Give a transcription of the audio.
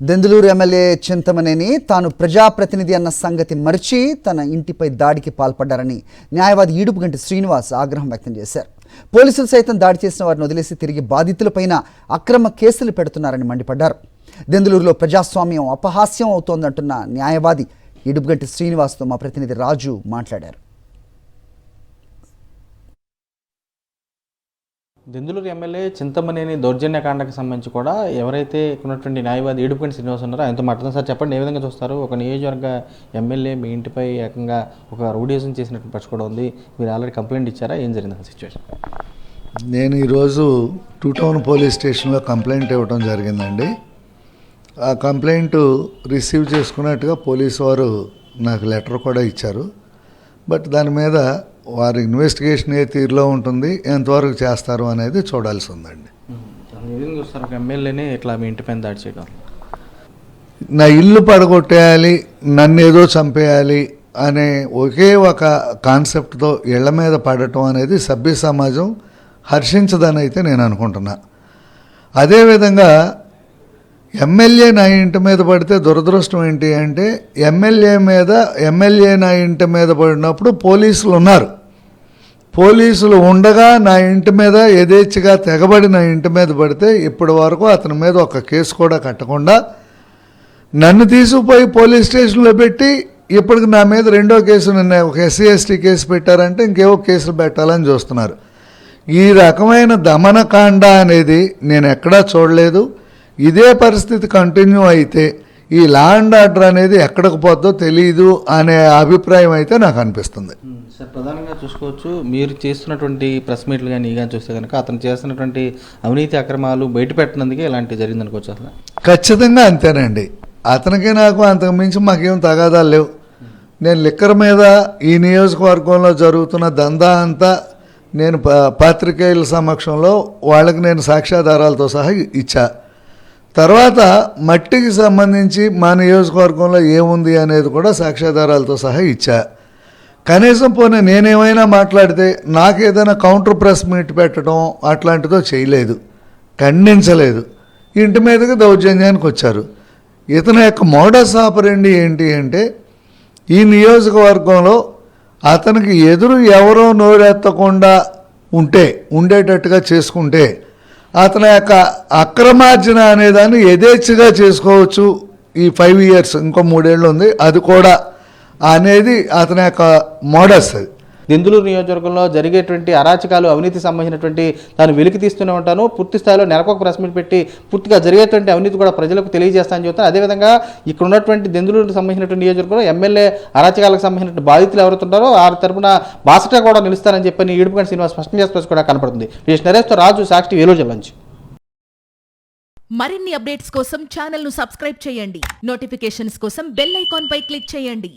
Denduluru MLA Chintamaneni తాను ప్రజాప్రతినిధి అన్న సంగతి మర్చి తన ఇంటిపై దాడికి పాల్పడ్డారని న్యాయవాది ఈడుపుగంటి శ్రీనివాస్ ఆగ్రహం వ్యక్తం చేశారు. పోలీసులు సైతం దాడి చేసిన వారిని వదిలేసి తిరిగి బాధితులపైన అక్రమ కేసులు పెడుతున్నారని మండిపడ్డారు. దెందులూరులో ప్రజాస్వామ్యం అపహాస్యం అవుతోందంటున్న న్యాయవాది ఈడుపుగంటి శ్రీనివాస్తో మా ప్రతినిధి రాజు మాట్లాడారు. దెందులూరు ఎమ్మెల్యే చింతమనేని దౌర్జన్యకాండకు సంబంధించి కూడా ఎవరైతే ఉన్నటువంటి న్యాయవాది ఈడుపుగంటి శ్రీనివాస్ ఉన్నారో ఆయనతో మాట్లాడదాం. సార్ చెప్పండి, ఏ విధంగా చూస్తారు? ఒక నియోజకవర్గ ఎమ్మెల్యే మీ ఇంటిపై ఏకంగా ఒక రౌడీజం చేసినట్టు పరిస్థితి కూడా ఉంది. మీరు ఆల్రెడీ కంప్లైంట్ ఇచ్చారా? ఏం జరిగింది అసలు సిచ్యువేషన్? నేను ఈరోజు టూ టౌన్ పోలీస్ స్టేషన్లో కంప్లైంట్ ఇవ్వడం జరిగిందండి. ఆ కంప్లైంట్ రిసీవ్ చేసుకున్నట్టుగా పోలీసు వారు నాకు లెటర్ కూడా ఇచ్చారు. బట్ దాని మీద వారి ఇన్వెస్టిగేషన్ ఏ తీరులో ఉంటుంది, ఎంతవరకు చేస్తారు అనేది చూడాల్సి ఉందండి. చూస్తారు ఒక ఎమ్మెల్యేనే ఇట్లా మీ ఇంటిపైన దాడి చేయడం, నా ఇల్లు పడగొట్టేయాలి, నన్ను ఏదో చంపేయాలి అనే ఒకే ఒక కాన్సెప్ట్తో ఇళ్ల మీద పడటం అనేది సభ్య సమాజం హర్షించదని అయితే నేను అనుకుంటున్నా. అదేవిధంగా ఎమ్మెల్యే నా ఇంటి మీద పడితే దురదృష్టం ఏంటి అంటే, ఎమ్మెల్యే నా ఇంటి మీద పడినప్పుడు పోలీసులు ఉన్నారు. పోలీసులు ఉండగా నా ఇంటి మీద యథేచ్ఛగా తెగబడి నా ఇంటి మీద పడితే ఇప్పటి వరకు అతని మీద ఒక కేసు కూడా కట్టకుండా నన్ను తీసుకుపోయి పోలీస్ స్టేషన్లో పెట్టి ఇప్పటికి నా మీద రెండో కేసు, నిన్న ఒక SC/ST కేసు పెట్టారంటే ఇంకేవో కేసులు పెట్టాలని చూస్తున్నారు. ఈ రకమైన దమనకాండ అనేది నేను ఎక్కడా చూడలేదు. ఇదే పరిస్థితి కంటిన్యూ అయితే ఈ లా అండ్ ఆర్డర్ అనేది ఎక్కడికి పోద్దో తెలియదు అనే అభిప్రాయం అయితే నాకు అనిపిస్తుంది. సార్, ప్రధానంగా చూసుకోవచ్చు, మీరు చేస్తున్నటువంటి ప్రెస్ మీట్లు కానీ కానీ చూస్తే కనుక అతను చేస్తున్నటువంటి అవినీతి అక్రమాలు బయట పెట్టినందుకే ఇలాంటివి జరిగింది అనుకోవచ్చు. అసలు ఖచ్చితంగా అంతేనండి. అతనికి నాకు అంతకు మించి మాకేం తగాదాలు లేవు. నేను లిక్కర్ మీద ఈ నియోజకవర్గంలో జరుగుతున్న దందా అంతా నేను పాత్రికేయుల సమక్షంలో వాళ్ళకి నేను సాక్ష్యాధారాలతో సహా ఇచ్చా. తర్వాత మట్టికి సంబంధించి మా నియోజకవర్గంలో ఏముంది అనేది కూడా సాక్ష్యాధారాలతో సహా ఇచ్చా. కనీసం పోనీ నేనేమైనా మాట్లాడితే నాకేదైనా కౌంటర్ ప్రెస్ మీట్ పెట్టడం అట్లాంటిదో చేయలేదు, ఖండించలేదు. ఇంటి మీదకి దౌర్జన్యానికి వచ్చారు. ఇతని యొక్క మోడస్ ఆపరెండి ఏంటి అంటే, ఈ నియోజకవర్గంలో అతనికి ఎదురు ఎవరో నోరెత్తకుండా ఉండేటట్టుగా చేసుకుంటే అతని యొక్క అక్రమార్జన అనేదాన్ని యథేచ్ఛగా చేసుకోవచ్చు. ఈ 5 years, ఇంకో 3 ఏళ్ళు ఉంది, అది కూడా అనేది అతని యొక్క మోడస్. అది దెందులూరు నియోజకవర్గంలో జరిగేటువంటి అరాచకాలు, అవినీతి సంబంధించినటువంటి దాన్ని వెలికి తీస్తూనే ఉంటాను. పూర్తి స్థాయిలో నెలకొక ప్రెస్ మీట్ పెట్టి పూర్తిగా జరిగేటువంటి అవినీతి కూడా ప్రజలకు తెలియజేస్తానని చెప్తాను. అదేవిధంగా ఇక్కడ ఉన్నటువంటి దెందులూరుకు సంబంధించినటువంటి నియోజకవర్గంలో ఎమ్మెల్యే అరాచకాలకు సంబంధించిన బాధితులు ఎవరుతుంటారో వారి తరపున బాసటగా కూడా నిలుస్తారని చెప్పని ఈడుపుగంటి శ్రీనివాస్ స్పష్టం చేసి కూడా కనపడుతుంది. నరేష్తో రాజు, సాక్షి, వేలూరు జిల్లా నుంచి. మరిన్ని అప్డేట్స్ కోసం ఛానల్ను సబ్స్క్రైబ్ చేయండి. నోటిఫికేషన్స్ కోసం బెల్ ఐకాన్ పై క్లిక్ చేయండి.